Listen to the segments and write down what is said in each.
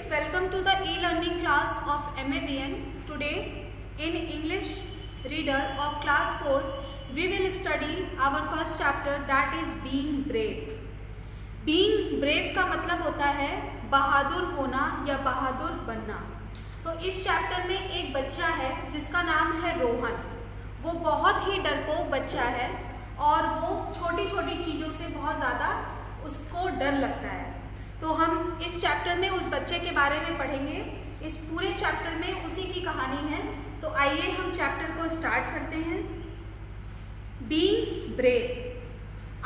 welcome to the e-learning class of MABN. Today in English reader of class 4th we will study our first chapter, that is being brave. Being brave का मतलब होता है बहादुर होना या बहादुर बनना। तो इस चैप्टर में एक बच्चा है जिसका नाम है रोहन। वो बहुत ही डरपोक बच्चा है और वो छोटी छोटी चीज़ों से बहुत ज़्यादा उसको डर लगता है। तो हम इस चैप्टर में उस बच्चे के बारे में पढ़ेंगे। इस पूरे चैप्टर में उसी की कहानी है। तो आइए हम चैप्टर को स्टार्ट करते हैं। Being brave.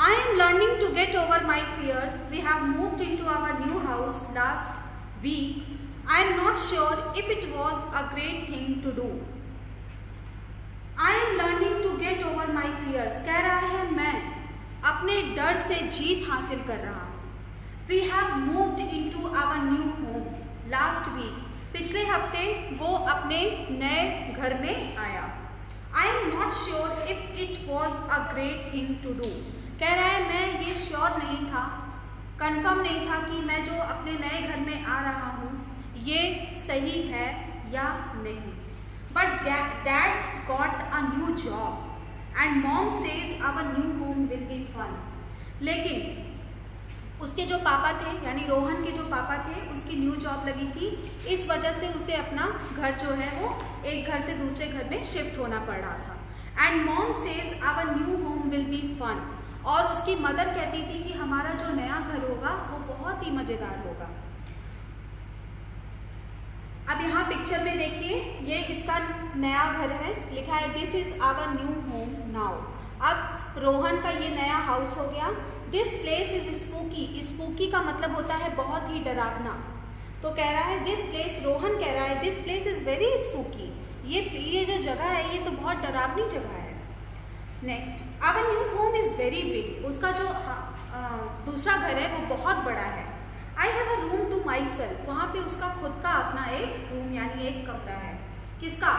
I am learning to get over my fears. We have moved into our new house last week. I am not sure if it was a great thing to do. I am learning to get over my fears. कह रहा है मैं अपने डर से जीत हासिल कर रहा हूँ। We have moved into our new home last week. पिछले हफ्ते वो अपने नए घर में आया। I am not sure if it was a great thing to do. कह रहा है मैं ये श्योर नहीं था, कंफर्म नहीं था कि मैं जो अपने नए घर में आ रहा हूँ ये सही है या नहीं। But dad's got a new job and mom says our new home will be fun. लेकिन उसके जो पापा थे यानी रोहन के जो पापा थे उसकी न्यू जॉब लगी थी, इस वजह से उसे अपना घर जो है वो एक घर से दूसरे घर में शिफ्ट होना पड़ रहा था। And mom says our new home will be fun. और उसकी मदर कहती थी कि हमारा जो नया घर होगा वो बहुत ही मज़ेदार होगा। अब यहाँ पिक्चर में देखिए, ये इसका नया घर है, लिखा है this is our new home now. अब रोहन का ये नया हाउस हो गया। This place is spooky. Spooky का मतलब होता है बहुत ही डरावना। तो कह रहा है दिस प्लेस, रोहन कह रहा है this place is very spooky. ये जो जगह है ये तो बहुत डरावनी जगह है। Next, our new home is very big. उसका जो दूसरा घर है वो बहुत बड़ा है। I have a room to myself. वहाँ पे उसका खुद का अपना एक रूम यानी एक कमरा है। किसका?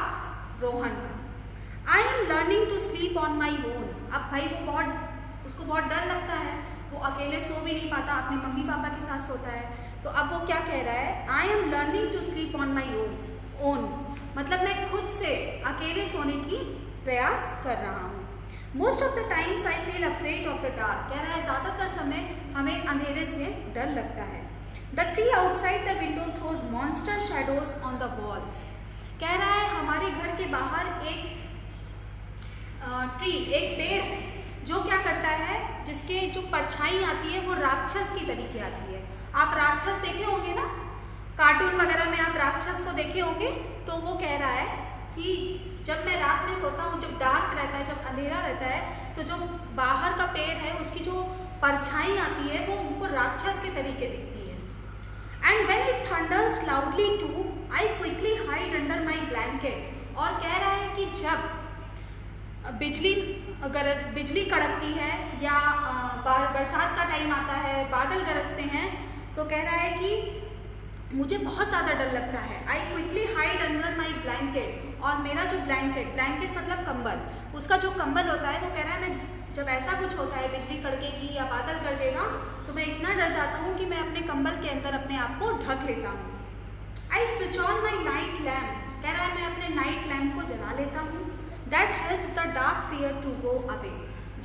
रोहन का। I am learning to sleep on my own. अब भाई उसको बहुत डर लगता है, वो अकेले सो भी नहीं पाता, अपने मम्मी पापा के साथ सोता है। तो अब वो क्या कह रहा है? I am learning to sleep on my own, मतलब मैं खुद से अकेले सोने की प्रयास कर रहा हूँ। Most of the times I feel afraid of the dark. कह रहा है ज़्यादातर समय हमें अंधेरे से डर लगता है। The tree outside the window throws monster shadows on the walls. कह रहा है हमारे घर के बाहर एक एक पेड़ है जो क्या करता है, जिसके जो परछाई आती है वो राक्षस की तरीके आती है। आप राक्षस देखे होंगे ना, कार्टून वगैरह में आप राक्षस को देखे होंगे। तो वो कह रहा है कि जब मैं रात में सोता हूँ, जब डार्क रहता है, जब अंधेरा रहता है, तो जो बाहर का पेड़ है उसकी जो परछाई आती है वो उनको राक्षस के तरीके दिखती है। And when it thunders loudly too I quickly hide under my blanket. और कह रहा है कि जब बिजली कड़कती है या बरसात का टाइम आता है, बादल गरजते हैं, तो कह रहा है कि मुझे बहुत ज़्यादा डर लगता है। आई quickly hide under my blanket. और मेरा जो ब्लैंकेट मतलब कंबल, उसका जो कंबल होता है, वो कह रहा है मैं जब ऐसा कुछ होता है, बिजली कड़केगी या बादल गरजेगा, तो मैं इतना डर जाता हूँ कि मैं अपने कंबल के अंदर अपने आप को ढक लेता हूँ। I switch on my night lamp. कह रहा है मैं अपने नाइट लैम्प को जला लेता हूँ। That helps the dark fear to go away.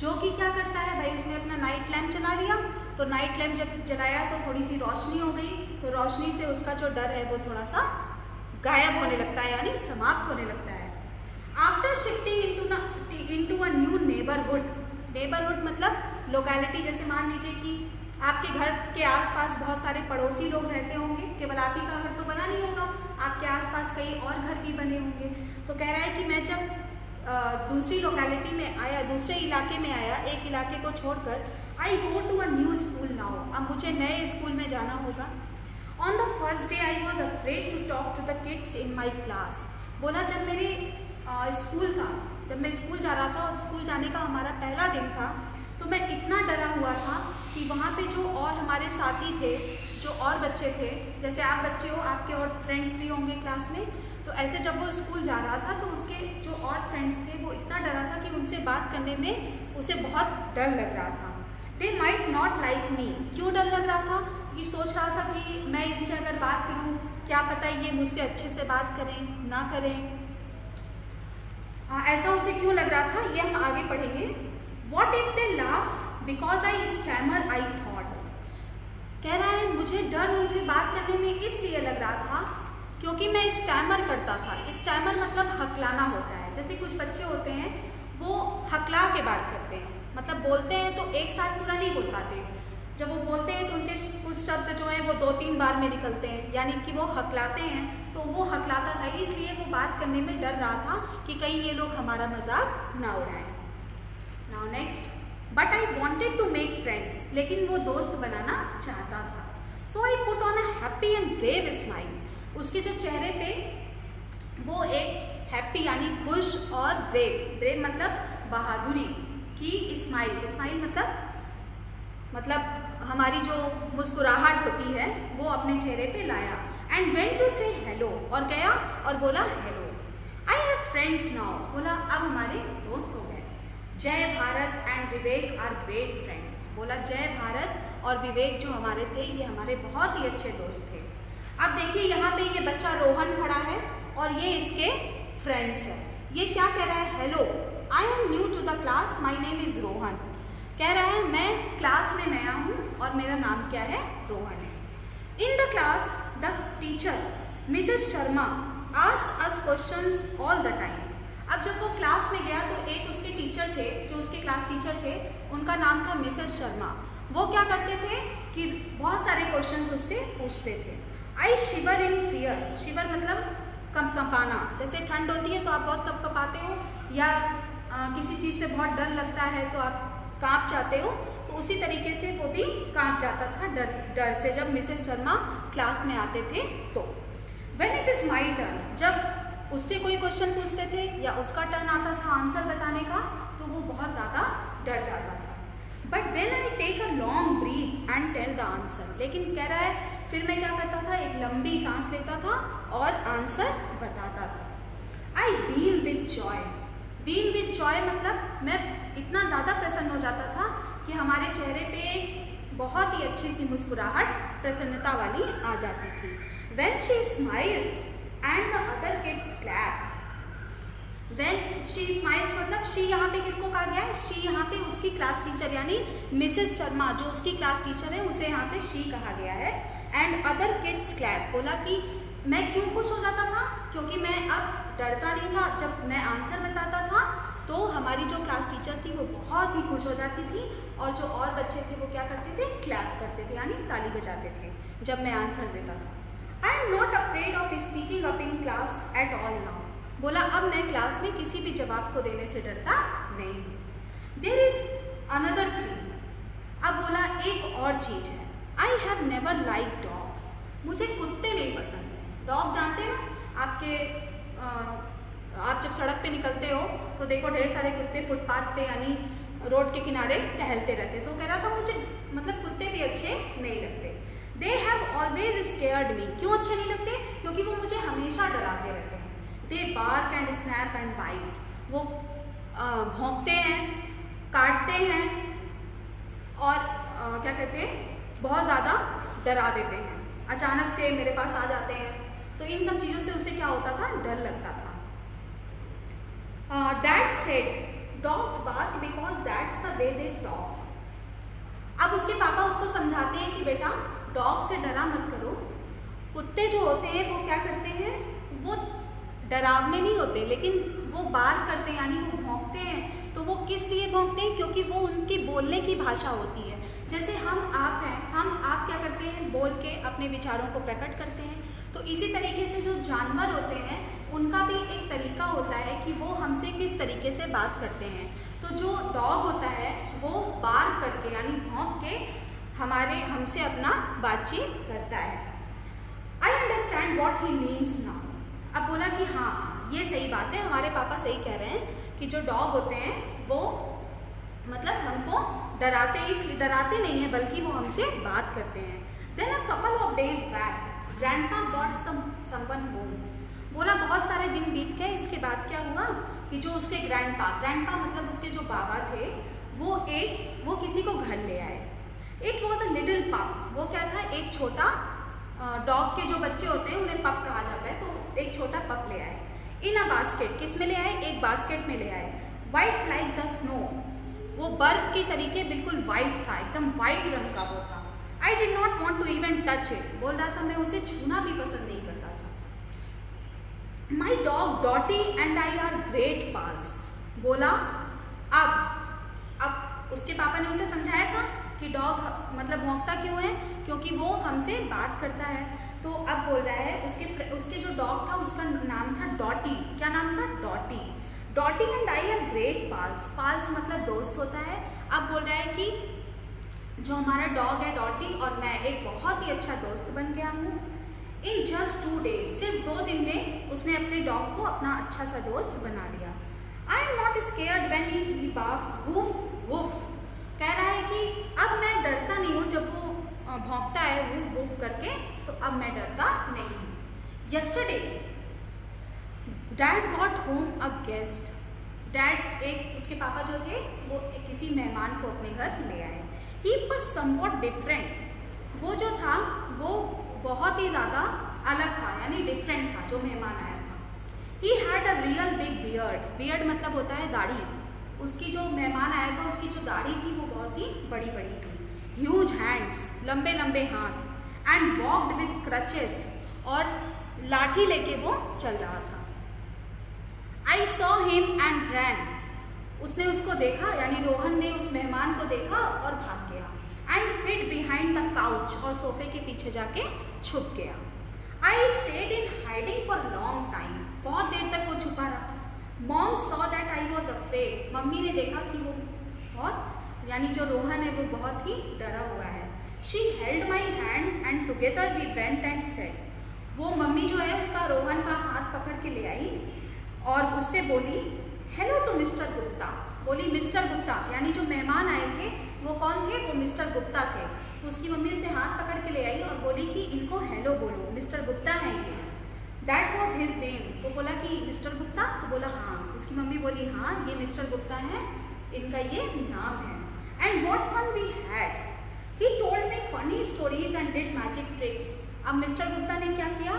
जो कि क्या करता है भाई, उसने अपना नाइट लैम्प जला लिया, तो नाइट लैम्प जब जलाया तो थोड़ी सी रोशनी हो गई, तो रोशनी से उसका जो डर है वो थोड़ा सा गायब होने लगता है यानी समाप्त होने लगता है। After shifting into a new neighbourhood मतलब लोकेलिटी। जैसे मान लीजिए कि आपके घर के आसपास बहुत सारे पड़ोसी लोग रहते होंगे, केवल आप ही का घर तो बना नहीं होगा, आपके आसपास कई और घर भी बने होंगे। तो कह रहा है कि मैं जब दूसरी लोकेलिटी में आया, दूसरे इलाके में आया, एक इलाके को छोड़कर, I go to a new school now. अब मुझे नए स्कूल में जाना होगा। On the first day I was afraid to talk to the kids in my class. बोला जब मेरे जब मैं स्कूल जा रहा था और स्कूल जाने का हमारा पहला दिन था, तो मैं इतना डरा हुआ था कि वहाँ पे जो और हमारे साथी थे, जो और बच्चे थे, जैसे आप बच्चे हो, आपके और फ्रेंड्स भी होंगे क्लास में, तो ऐसे जब वो स्कूल जा रहा था तो उसके जो और फ्रेंड्स थे वो इतना डरा था कि उनसे बात करने में उसे बहुत डर लग रहा था। They might not like me. क्यों डर लग रहा था? क्योंकि सोच रहा था कि मैं इनसे अगर बात करूं, क्या पता ये मुझसे अच्छे से बात करें ना करें। ऐसा उसे क्यों लग रहा था, ये हम आगे पढ़ेंगे। What if they laugh because I stammer I thought. कह रहा है मुझे डर उनसे बात करने में इसलिए लग रहा था क्योंकि मैं स्टैमर करता था। स्टैमर मतलब हकलाना होता है। जैसे कुछ बच्चे होते हैं वो हकला के बात करते हैं, मतलब बोलते हैं तो एक साथ पूरा नहीं बोल पाते। जब वो बोलते हैं तो उनके कुछ शब्द जो हैं वो 2-3 बार में निकलते हैं, यानी कि वो हकलाते हैं। तो वो हकलाता था, इसलिए वो बात करने में डर रहा था कि कहीं ये लोग हमारा मजाक ना उड़ाएं। Now next, but I wanted to make friends. लेकिन वो दोस्त बनाना चाहता था। So I put on a happy and brave smile. उसके जो चेहरे पे वो एक हैप्पी यानी खुश और ब्रेव मतलब बहादुरी की स्माइल। स्माइल मतलब हमारी जो मुस्कुराहट होती है वो अपने चेहरे पे लाया। And went to say hello, और गया और बोला hello. I have friends now, बोला अब हमारे दोस्त हो गए। Jay Bharat and Vivek are great friends. बोला जय भारत और विवेक जो हमारे थे ये हमारे बहुत ही अच्छे दोस्त थे। अब देखिए यहाँ पे ये बच्चा रोहन खड़ा है और ये इसके फ्रेंड्स हैं। ये क्या कह रहा है, hello I am new to the class, my name is Rohan. कह रहा है मैं क्लास में नया हूँ और मेरा नाम क्या है, रोहन है। In the class the teacher Mrs Sharma ask us questions all the time. अब जब वो क्लास में गया तो एक उसके टीचर थे, जो उसके क्लास टीचर थे, उनका नाम था मिसेस शर्मा। वो क्या करते थे कि बहुत सारे क्वेश्चंस उससे पूछते थे। आई शिवर इन फियर। शिवर मतलब कंपाना। जैसे ठंड होती है तो आप बहुत कंपाते हो, या किसी चीज़ से बहुत डर लगता है तो आप कांप जाते हो, तो उसी तरीके से वो भी कांप जाता था डर से जब मिसेस शर्मा क्लास में आते थे तो। When it is my turn, जब उससे कोई क्वेश्चन पूछते थे या उसका टर्न आता था आंसर बताने का, तो वो बहुत ज़्यादा डर जाता था। But then I take a long breath and tell the answer. लेकिन कह रहा है फिर मैं क्या करता था, एक लंबी सांस लेता था और आंसर बताता था। I beam with joy. Beam with joy मतलब मैं इतना ज़्यादा प्रसन्न हो जाता था कि हमारे चेहरे पे एक बहुत ही अच्छी सी मुस्कुराहट प्रसन्नता वाली आ जाती थी। When she smiles and the other kids clap. When she smiles मतलब she यहाँ पे किसको कहा गया है, she यहाँ पे उसकी क्लास टीचर यानी मिसेस शर्मा जो उसकी क्लास टीचर है उसे यहाँ पे she कहा गया है। एंड अदर किड्स क्लैप, बोला कि मैं क्यों खुश हो जाता था, क्योंकि मैं अब डरता नहीं था। जब मैं आंसर बताता था तो हमारी जो क्लास टीचर थी वो बहुत ही खुश हो जाती थी, और जो और बच्चे थे वो क्या करते थे, क्लैप करते थे यानी ताली बजाते थे जब मैं आंसर देता था। आई am not afraid of speaking up in class at all now. बोला अब मैं क्लास में किसी भी जवाब को देने से डरता नहीं हूँ। There is another thing. अब बोला एक और चीज़ है। I have never like dogs. मुझे कुत्ते नहीं पसंद है। डॉग जानते हो आपके आप जब सड़क पे निकलते हो तो देखो ढेर सारे कुत्ते फुटपाथ पे यानी रोड के किनारे टहलते रहते। तो कह रहा था मुझे मतलब कुत्ते भी अच्छे नहीं लगते। दे हैव ऑलवेज स्केयर्ड मी। क्यों अच्छे नहीं लगते, क्योंकि वो मुझे हमेशा डराते रहते हैं। They bark and snap and bite. वो भौंकते हैं, काटते हैं और क्या कहते हैं बहुत ज़्यादा डरा देते हैं, अचानक से मेरे पास आ जाते हैं। तो इन सब चीज़ों से उसे क्या होता था, डर लगता था। Dad said dogs bark because that's the way they talk. अब उसके पापा उसको समझाते हैं कि बेटा डॉग से डरा मत करो। कुत्ते जो होते हैं वो क्या करते हैं, वो डरावने नहीं होते लेकिन वो बार्क करते हैं यानी वो भौंकते हैं। तो वो किस लिए भौंकते हैं, क्योंकि वो उनकी बोलने की भाषा होती है। जैसे हम आप हैं, हम आप क्या करते हैं, बोल के अपने विचारों को प्रकट करते हैं। तो इसी तरीके से जो जानवर होते हैं उनका भी एक तरीका होता है कि वो हमसे किस तरीके से बात करते हैं। तो जो डॉग होता है वो बार्क करके यानी भौंक के हमसे अपना बातचीत करता है। I understand what he means now. अब बोला कि हाँ ये सही बात है, हमारे पापा सही कह रहे हैं कि जो डॉग होते हैं वो मतलब हमको डराते नहीं है बल्कि वो हमसे बात करते हैं। Then a couple of days back grandpa got someone home. बोला बहुत सारे दिन बीत गए, इसके बाद क्या हुआ कि जो उसके ग्रैंडपा मतलब उसके जो बाबा थे वो किसी को घर ले आए। इट वॉज अ लिटिल पप। वो क्या था, एक छोटा डॉग के जो बच्चे होते हैं उन्हें पप कहा जाता है, तो एक छोटा पप ले आए। इन अ बास्केट, किस में ले आए, एक बास्केट में ले आए। वाइट लाइक द स्नो, वो बर्फ की तरीके बिल्कुल वाइट था, एकदम वाइट रंग का वो था। I did not want to even touch it, बोल रहा था मैं उसे छूना भी पसंद नहीं करता था। My dog Dotty and I are great pals, बोला अब उसके पापा ने उसे समझाया था कि डॉग मतलब भौंकता क्यों है, क्योंकि वो हमसे बात करता है। तो अब बोल रहा है उसके जो डॉग था उसका नाम था डॉटी। क्या नाम था, डॉटी। डॉटी एंड आई आर ग्रेट पाल्स, पाल्स मतलब दोस्त होता है। अब बोल रहा है कि जो हमारा डॉग है डॉटी और मैं एक बहुत ही अच्छा दोस्त बन गया हूँ। इन जस्ट 2 days, सिर्फ 2 दिन में उसने अपने डॉग को अपना अच्छा सा दोस्त बना लिया। आई am not scared when he barks woof woof, कह रहा है कि अब मैं डरता नहीं हूँ जब वो भौंकता है वूफ वूफ करके, तो अब मैं डरता नहीं हूँ। Yesterday dad got home a guest, dad एक उसके पापा जो थे वो किसी मेहमान को अपने घर ले आए। ही वॉज समवॉट डिफरेंट, वो जो था वो बहुत ही ज़्यादा अलग था, यानी डिफरेंट था जो मेहमान आया था। He had a real big beard, beard मतलब होता है दाढ़ी। उसकी जो मेहमान आया था उसकी जो दाढ़ी थी वो बहुत ही बड़ी बड़ी थी। ह्यूज हैंड्स, लंबे लंबे हाथ। एंड वॉक्ड विथ क्रचेस, और लाठी लेके वो चल रहा था। I saw him and ran, उसने उसको देखा, यानी रोहन ने उस मेहमान को देखा और भाग गया। And hid behind the couch, और सोफे के पीछे जाके छुप गया। I stayed in hiding for long time, बहुत देर तक वो छुपा रहा। Mom saw that I was afraid, मम्मी ने देखा कि वो बहुत, यानी जो रोहन है वो बहुत ही डरा हुआ है। She held my hand and together we went and said, वो मम्मी जो है उसका रोहन का हाथ पकड़ के ले आई और उससे बोली हेलो टू मिस्टर गुप्ता, बोली मिस्टर गुप्ता, यानी जो मेहमान आए थे वो कौन थे, वो मिस्टर गुप्ता थे। तो उसकी मम्मी उसे हाथ पकड़ के ले आई और बोली कि इनको हेलो बोलो, मिस्टर गुप्ता है ये। दैट वॉज हिज नेम, तो बोला कि मिस्टर गुप्ता, तो बोला हाँ। उसकी मम्मी बोली हाँ ये मिस्टर गुप्ता है, इनका ये नाम है। And what fun we had, he told me funny stories and did magic tricks. अब मिस्टर गुप्ता ने क्या किया,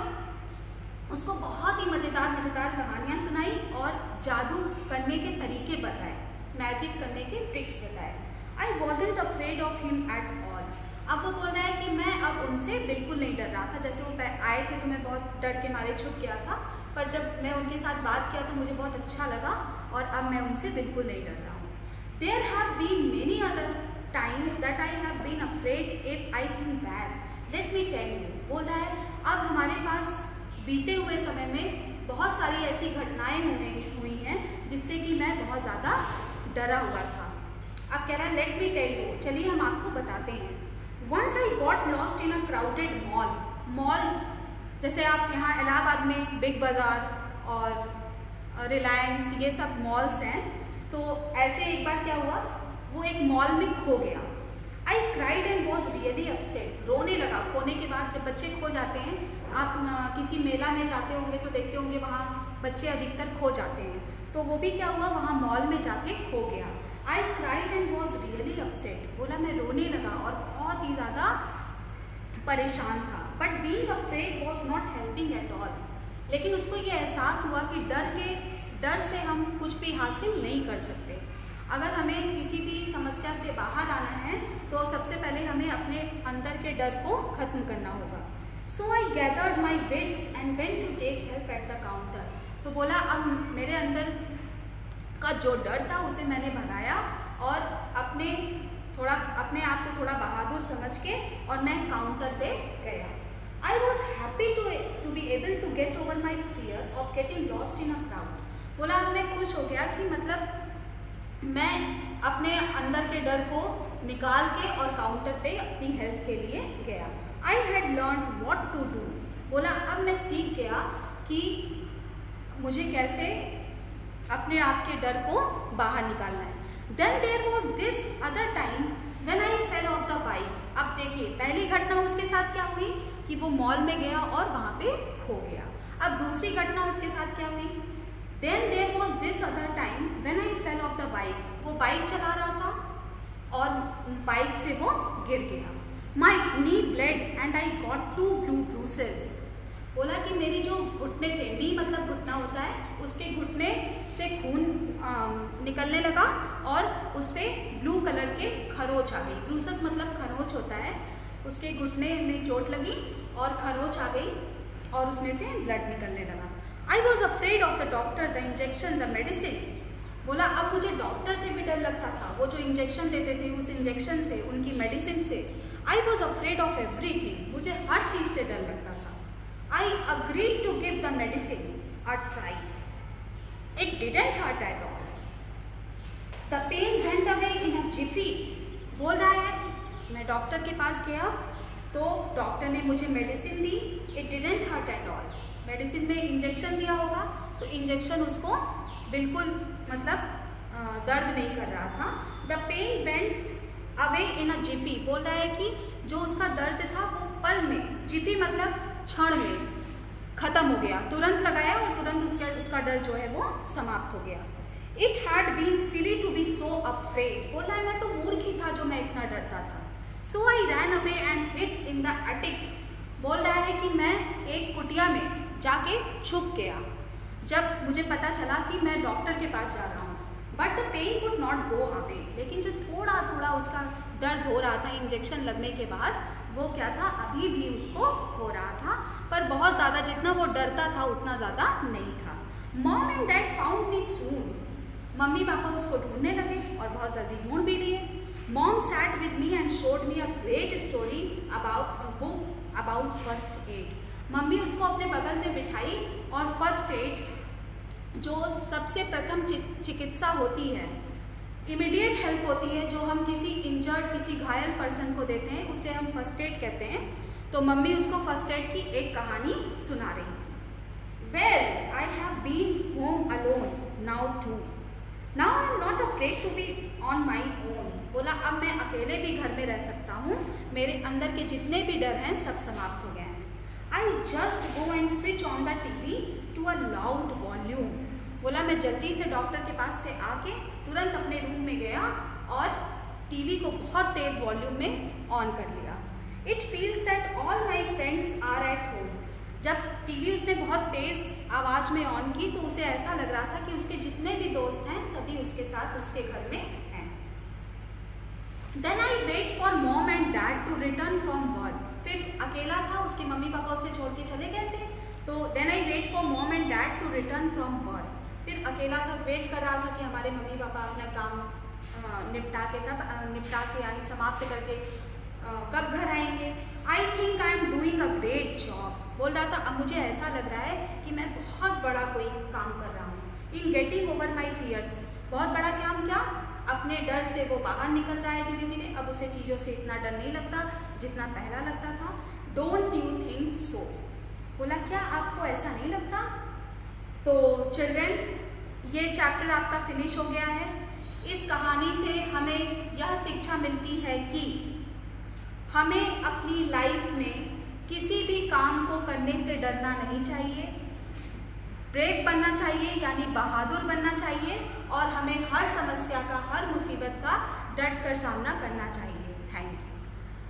उसको बहुत ही मज़ेदार मज़ेदार कहानियाँ सुनाई और जादू करने के तरीके बताए, मैजिक करने के ट्रिक्स बताए। I wasn't afraid of him at all, अब वो बोल रहा है कि मैं अब उनसे बिल्कुल नहीं डर रहा था। जैसे वो आए थे तो मैं बहुत डर के मारे छुप गया था, पर जब मैं उनके साथ बात किया तो मुझे बहुत अच्छा लगा और अब मैं उनसे बिल्कुल नहीं डर रहा हूँ। There have been many other times that I have been afraid if I think bad, let me tell you, बोल रहा है अब हमारे पास बीते हुए समय में बहुत सारी ऐसी घटनाएं हुई हैं जिससे कि मैं बहुत ज़्यादा डरा हुआ था। अब कह रहा है लेट मी टेल यू, चलिए हम आपको बताते हैं। Once I got lost in a crowded mall, mall जैसे आप यहाँ इलाहाबाद में बिग बाज़ार और रिलायंस ये सब मॉल्स हैं, तो ऐसे एक बार क्या हुआ, वो एक मॉल में खो गया। I cried and was really upset, रोने लगा। खोने के बाद जब बच्चे खो जाते हैं, आप किसी मेला में जाते होंगे तो देखते होंगे वहाँ बच्चे अधिकतर खो जाते हैं, तो वो भी क्या हुआ, वहाँ मॉल में जाके खो गया। I cried and was really upset, बोला मैं रोने लगा और बहुत ही ज़्यादा परेशान था। But being afraid was not helping at all, लेकिन उसको ये एहसास हुआ कि डर से हम कुछ भी हासिल नहीं कर सकते। अगर हमें किसी भी समस्या से बाहर आना है तो सबसे पहले हमें अपने अंदर के डर को ख़त्म करना होगा। So I gathered my wits and went to take help at the counter, तो बोला अब मेरे अंदर का जो डर था उसे मैंने भगाया और अपने आप को थोड़ा बहादुर समझ के और मैं काउंटर पे गया। I was happy to be able to get over my fear of getting lost in a crowd, बोला अब मैं खुश हो गया कि मतलब मैं अपने अंदर के डर को निकाल के और काउंटर पे अपनी हेल्प के लिए गया। I had learn what to do, बोला अब मैं सीख गया कि मुझे कैसे अपने आप के डर को बाहर निकालना है। Then there was this other time when I fell off the bike. अब देखिए पहली घटना उसके साथ क्या हुई कि वो मॉल में गया और वहाँ पे खो गया। अब दूसरी घटना उसके साथ क्या हुई, then there was this other time when I fell off the bike, वो बाइक चला रहा था और बाइक से वो गिर गया। My knee bled and I got 2 blue bruises. बोला कि मेरी जो घुटने थे, नी मतलब घुटना होता है, उसके घुटने से खून निकलने लगा और उस पर ब्लू कलर के खरोच आ गई। ब्रूसेस मतलब खरोच होता है। उसके घुटने में चोट लगी और खरोच आ गई और उसमें से ब्लड निकलने लगा। आई was afraid of the doctor, the injection, the medicine. बोला अब मुझे डॉक्टर से भी डर लगता था, वो जो इंजेक्शन देते थे उस इंजेक्शन से, उनकी मेडिसिन से। I was afraid of everything, मुझे हर चीज़ से डर लगता था। I agreed to give the medicine a try, it didn't hurt at all, the pain went away in a jiffy. बोल रहा है मैं डॉक्टर के पास गया तो डॉक्टर ने मुझे मेडिसिन दी, it didn't hurt at all. Medicine में इंजेक्शन दिया होगा तो इंजेक्शन उसको बिल्कुल मतलब दर्द नहीं कर रहा था। The pain went away in a jiffy, बोल रहा है कि जो उसका दर्द था वो पल में, जिफी मतलब क्षण में खत्म हो गया, तुरंत लगाया और तुरंत उसका डर जो है वो समाप्त हो गया। It had been silly to be so afraid, बोल रहा है मैं तो मूर्ख ही था जो मैं इतना डरता था। So I ran away and hid in the attic, बोल रहा है कि मैं एक कुटिया में जाके छुप गया जब मुझे पता चला कि मैं डॉक्टर के पास जा रहा हूँ। But the pain would not go away, लेकिन जो थोड़ा थोड़ा उसका दर्द हो रहा था इंजेक्शन लगने के बाद, वो क्या था अभी भी उसको हो रहा था, पर बहुत ज़्यादा जितना वो डरता था उतना ज़्यादा नहीं था। Mom and dad found me soon, mummy papa उसको ढूंढने लगे और बहुत जल्दी ढूंढ भी लिए। Mom sat with me and showed me a great story about a book about first aid, mummy उसको अपने बगल में बिठाई और फर्स्ट एड जो सबसे प्रथम चिकित्सा होती है, इमीडिएट हेल्प होती है, जो हम किसी इंजर्ड किसी घायल पर्सन को देते हैं उसे हम फर्स्ट एड कहते हैं। तो मम्मी उसको फर्स्ट एड की एक कहानी सुना रही थी। Well I have been home alone now too, now I am not afraid to be on my own, बोला अब मैं अकेले भी घर में रह सकता हूँ, मेरे अंदर के जितने भी डर हैं सब समाप्त हो गए हैं। I just go and switch on the TV to a loud volume, बोला मैं जल्दी से डॉक्टर के पास से आके तुरंत अपने रूम में गया और टीवी को बहुत तेज़ वॉल्यूम में ऑन कर लिया। It feels that all my friends are at home, जब टीवी उसने बहुत तेज़ आवाज़ में ऑन की तो उसे ऐसा लग रहा था कि उसके जितने भी दोस्त हैं सभी उसके साथ उसके घर में हैं। Then I wait for mom and dad to return from work, फिर अकेला था, उसके मम्मी पापा उसे छोड़ के चले गए थे, तो then I wait for mom and dad to return from work, फिर अकेला था, वेट कर रहा था कि हमारे मम्मी पापा अपना काम निपटा के यानी समाप्त करके कब घर आएंगे। I think I am doing a great job, बोल रहा था अब मुझे ऐसा लग रहा है कि मैं बहुत बड़ा कोई काम कर रहा हूँ। In getting over my fears, बहुत बड़ा काम क्या, अपने डर से वो बाहर निकल रहा है धीरे धीरे, अब उसे चीज़ों से इतना डर नहीं लगता जितना पहला लगता था। डोंट यू थिंक सो, बोला क्या आपको ऐसा नहीं लगता। तो चिल्ड्रन ये चैप्टर आपका फिनिश हो गया है। इस कहानी से हमें यह शिक्षा मिलती है कि हमें अपनी लाइफ में किसी भी काम को करने से डरना नहीं चाहिए, ब्रेव बनना चाहिए यानी बहादुर बनना चाहिए और हमें हर समस्या का हर मुसीबत का डट कर सामना करना चाहिए।